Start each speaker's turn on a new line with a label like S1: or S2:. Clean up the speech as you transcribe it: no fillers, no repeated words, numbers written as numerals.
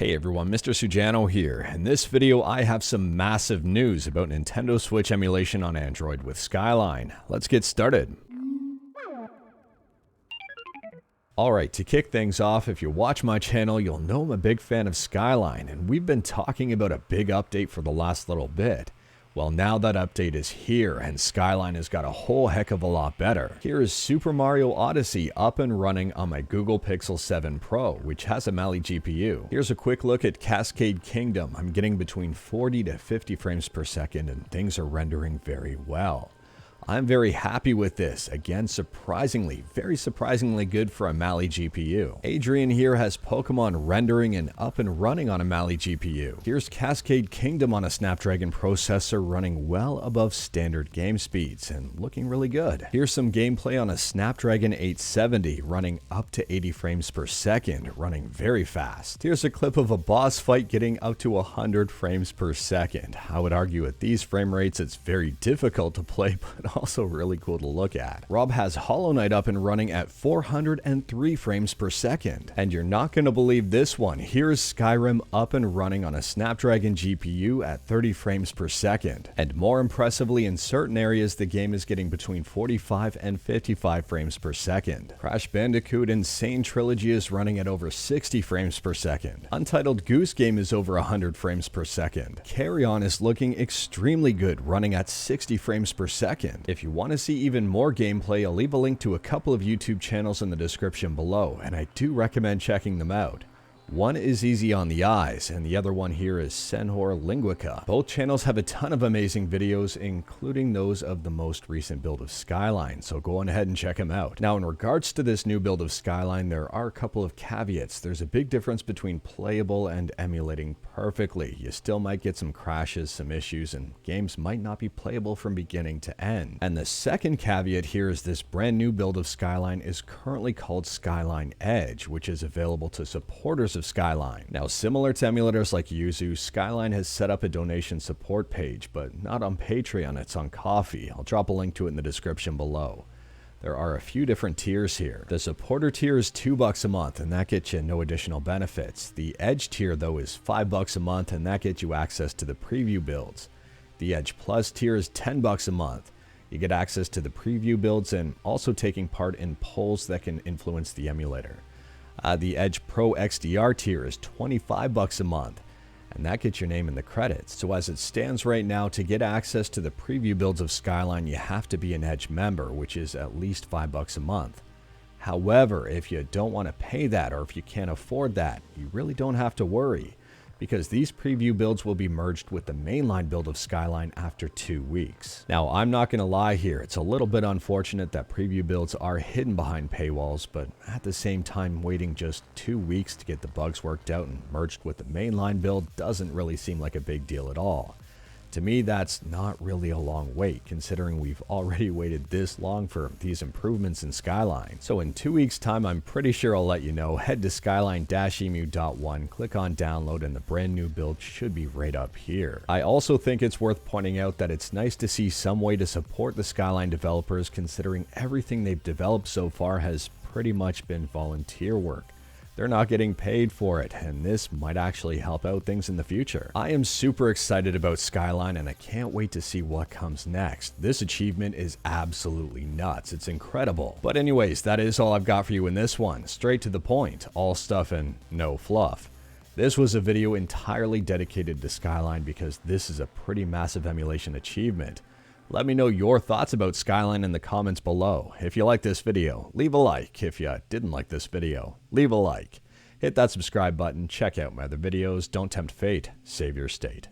S1: Hey everyone, Mr. Sujano here. In this video, I have some massive news about Nintendo Switch emulation on Android with Skyline. Let's get started. Alright, to kick things off, if you watch my channel, you'll know I'm a big fan of Skyline, and we've been talking about a big update for the last little bit. Well, now that update is here, and Skyline has got a whole heck of a lot better. Here is Super Mario Odyssey up and running on my Google Pixel 7 Pro, which has a Mali GPU. Here's a quick look at Cascade Kingdom. I'm getting between 40 to 50 frames per second, and things are rendering very well. I'm very happy with this. Again, very surprisingly good for a Mali GPU. Adrian here has Pokemon rendering and up and running on a Mali GPU. Here's Cascade Kingdom on a Snapdragon processor running well above standard game speeds and looking really good. Here's some gameplay on a Snapdragon 870 running up to 80 frames per second, running very fast. Here's a clip of a boss fight getting up to 100 frames per second. I would argue at these frame rates it's very difficult to play, but also really cool to look at. Rob has Hollow Knight up and running at 403 frames per second. And you're not going to believe this one. Here's Skyrim up and running on a Snapdragon GPU at 30 frames per second. And more impressively, in certain areas, the game is getting between 45 and 55 frames per second. Crash Bandicoot Insane Trilogy is running at over 60 frames per second. Untitled Goose Game is over 100 frames per second. Carry On is looking extremely good, running at 60 frames per second. If you want to see even more gameplay, I'll leave a link to a couple of YouTube channels in the description below, and I do recommend checking them out. One is Easy on the Eyes, and the other one here is Senhor Linguica. Both channels have a ton of amazing videos, including those of the most recent build of Skyline, so go on ahead and check them out. Now, in regards to this new build of Skyline, there are a couple of caveats. There's a big difference between playable and emulating perfectly. You still might get some crashes, some issues, and games might not be playable from beginning to end. And the second caveat here is this brand new build of Skyline is currently called Skyline Edge, which is available to supporters of Skyline. Now, similar to emulators like Yuzu, Skyline has set up a donation support page, but not on Patreon, it's on Ko-fi. I'll drop a link to it in the description below. There are a few different tiers here. The supporter tier is $2 a month, and that gets you no additional benefits. The Edge tier, though, is $5 a month, and that gets you access to the preview builds. The Edge Plus tier is $10 a month. You get access to the preview builds and also taking part in polls that can influence the emulator. The Edge Pro XDR tier is $25 a month, and that gets your name in the credits. So as it stands right now, to get access to the preview builds of Skyline, you have to be an Edge member, which is at least $5 a month. However, if you don't want to pay that, or if you can't afford that, you really don't have to worry, because these preview builds will be merged with the mainline build of Skyline after 2 weeks. Now, I'm not going to lie here, it's a little bit unfortunate that preview builds are hidden behind paywalls, but at the same time, waiting just 2 weeks to get the bugs worked out and merged with the mainline build doesn't really seem like a big deal at all. To me, that's not really a long wait, considering we've already waited this long for these improvements in Skyline. So in 2 weeks' time, I'm pretty sure I'll let you know. Head to skyline-emu.1, click on download, and the brand new build should be right up here. I also think it's worth pointing out that it's nice to see some way to support the Skyline developers, considering everything they've developed so far has pretty much been volunteer work. They're not getting paid for it, and this might actually help out things in the future. I am super excited about Skyline, and I can't wait to see what comes next. This achievement is absolutely nuts. It's incredible. But anyways, that is all I've got for you in this one. Straight to the point, all stuff and no fluff. This was a video entirely dedicated to Skyline because this is a pretty massive emulation achievement. Let me know your thoughts about Skyline in the comments below. If you like this video, leave a like. If you didn't like this video, leave a like. Hit that subscribe button, check out my other videos, don't tempt fate, save your state.